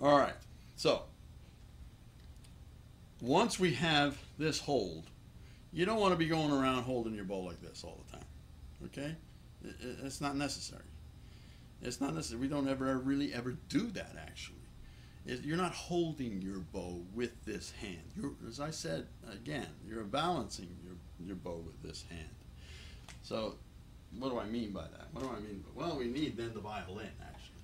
All right. So once we have this hold, you don't want to be going around holding your bow like this all the time. Okay? It's not necessary. It's not necessary. We don't ever really ever do that actually. You're not holding your bow with this hand. As I said again, you're balancing your bow with this hand. So what do I mean by that? What do I mean? Well, we need then the violin actually.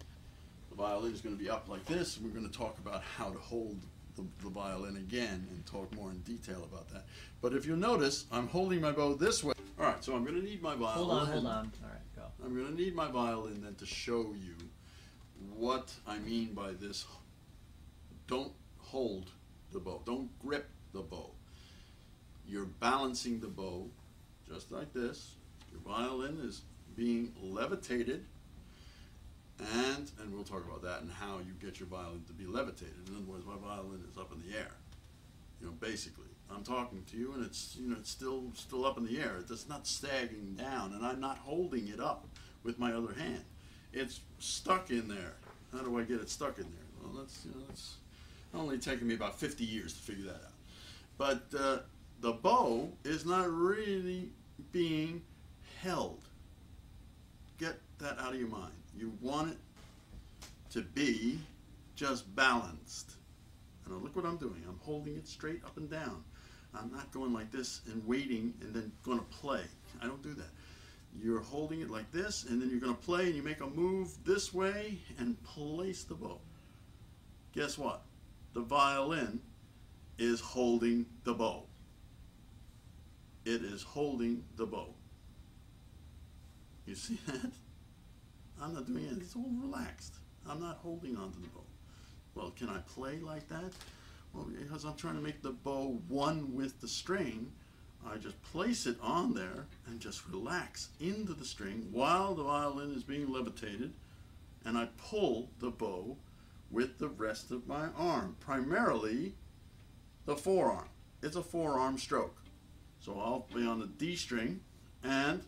The violin is going to be up like this, and we're going to talk about how to hold the violin again and talk more in detail about that. But if you'll notice, I'm holding my bow this way. All right, so I'm going to need my violin. Hold on. All right, go. I'm going to need my violin then to show you what I mean by this. Don't hold the bow. Don't grip the bow. You're balancing the bow just like this. Your violin is being levitated, and we'll talk about that and how you get your violin to be levitated. In other words, my violin is up in the air. Basically, I'm talking to you, and it's it's still up in the air. It's not sagging down, and I'm not holding it up with my other hand. It's stuck in there. How do I get it stuck in there? Well, that's only taken me about 50 years to figure that out. But the bow is not really being held. Get that out of your mind. You want it to be just balanced. And look what I'm doing. I'm holding it straight up and down. I'm not going like this and waiting and then going to play. I don't do that. You're holding it like this, and then you're going to play, and you make a move this way and place the bow. Guess what? The violin is holding the bow. It is holding the bow. You see that? I'm not doing it. It's all relaxed. I'm not holding onto the bow. Well, can I play like that? Well, because I'm trying to make the bow one with the string, I just place it on there and just relax into the string while the violin is being levitated, and I pull the bow with the rest of my arm, primarily the forearm. It's a forearm stroke. So I'll be on the D string, and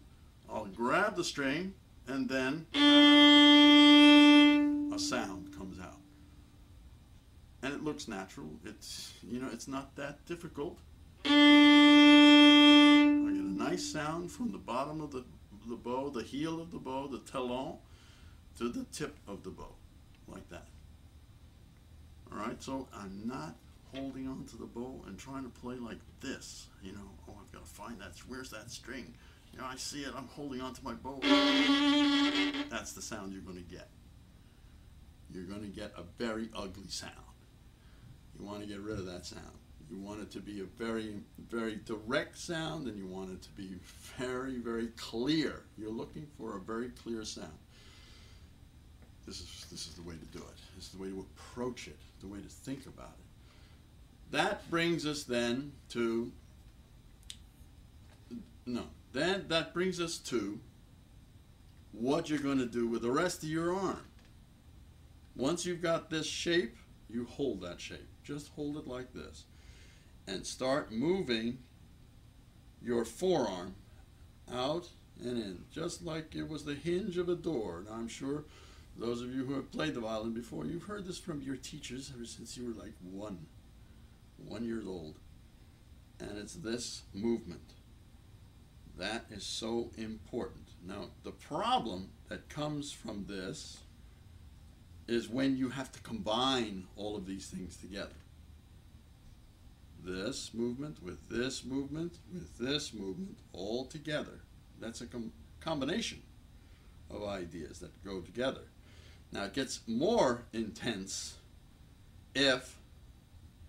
I'll grab the string, and then a sound comes out. And it looks natural. It's not that difficult. I get a nice sound from the bottom of the bow, the heel of the bow, the talon, to the tip of the bow, like that. All right, so I'm not holding on to the bow and trying to play like this. Oh, I've got to find that. Where's that string? I see it. I'm holding on to my bow. That's the sound you're going to get. You're going to get a very ugly sound. You want to get rid of that sound. You want it to be a very, very direct sound, and you want it to be very, very clear. You're looking for a very clear sound. This is the way to do it. This is the way to approach it, the way to think about it. That brings us then to, that brings us to what you're going to do with the rest of your arm. Once you've got this shape, you hold that shape. Just hold it like this. And start moving your forearm out and in, just like it was the hinge of a door. Now I'm sure those of you who have played the violin before, you've heard this from your teachers ever since you were like one year old. And it's this movement. That is so important. Now, the problem that comes from this is when you have to combine all of these things together. This movement with this movement with this movement all together. That's a combination of ideas that go together. Now it gets more intense if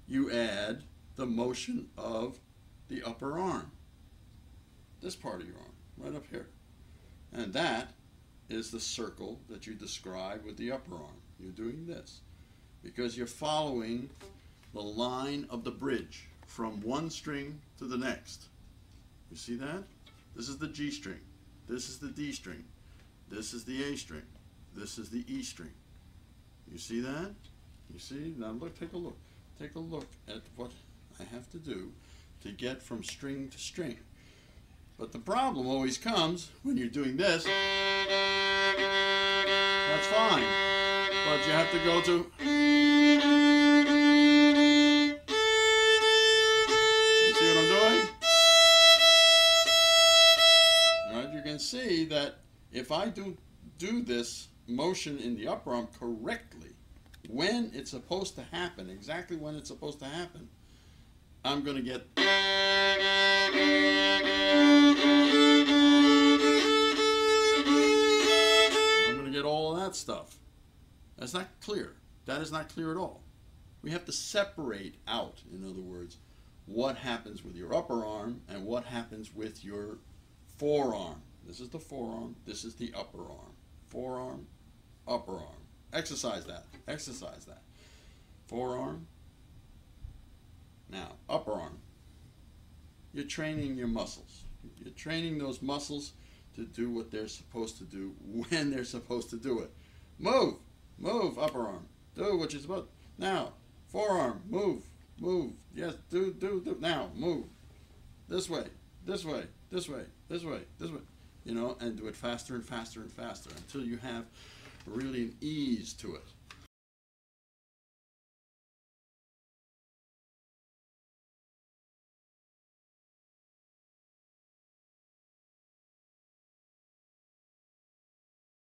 you add the motion of the upper arm. This part of your arm, right up here. And that is the circle that you describe with the upper arm. You're doing this because you're following the line of the bridge from one string to the next. You see that? This is the G string. This is the D string. This is the A string. This is the E string. You see that? You see? Now look, take a look. Take a look at what I have to do to get from string to string. But the problem always comes when you're doing this. That's fine. But you have to go to if I do this motion in the upper arm correctly, when it's supposed to happen, exactly when it's supposed to happen, I'm going to get... I'm going to get all of that stuff. That's not clear. That is not clear at all. We have to separate out, in other words, what happens with your upper arm and what happens with your forearm. This is the forearm, this is the upper arm. Forearm, upper arm. Exercise that, exercise that. Forearm, now upper arm. You're training your muscles. You're training those muscles to do what they're supposed to do when they're supposed to do it. Move, move, upper arm. Do what you're supposed to. Now, forearm, move, move. Yes, do. Now, move. This way, this way, this way, this way, this way. You know, and do it faster and faster and faster until you have really an ease to it.